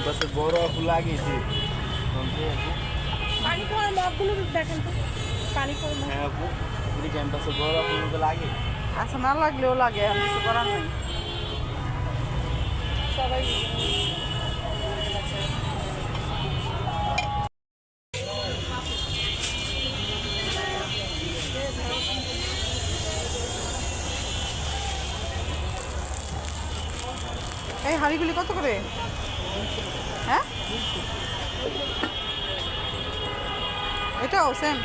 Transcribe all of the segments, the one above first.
ক্যাম্পাসে বড় আপু লাগিয়েছে পানি খাওয়ার মগগুলো দেখেন তো, পানি খাওয়ার মগ। হ্যাঁ আপু যদি ক্যাম্পাসে বড় আপুগুলো লাগে আচ্ছা, না লাগলেও লাগে, আর কিছু করার নেই। সবাই এই হাঁড়িগুলি কত করে? হ্যাঁ, এটাও সেম?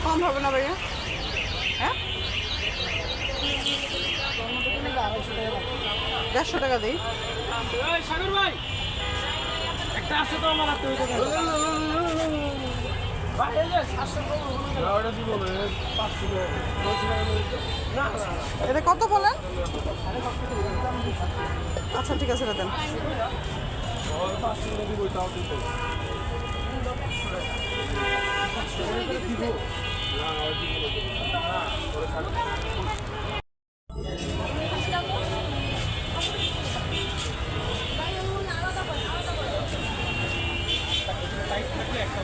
কম হবে না ভাইয়া? হ্যাঁ, 150 টাকা দিই। সাগর ভাই একটা আছে তো আমার হাতে ওইটা দেন। ভাই এই যে 700 দিব না 500 না না এটা কত বলেন? আচ্ছা ঠিক আছে, এটা দেন। 500 দিব ওইটাও দিব না ওই দিব না ওরে খালি টাইট থাকলে একটা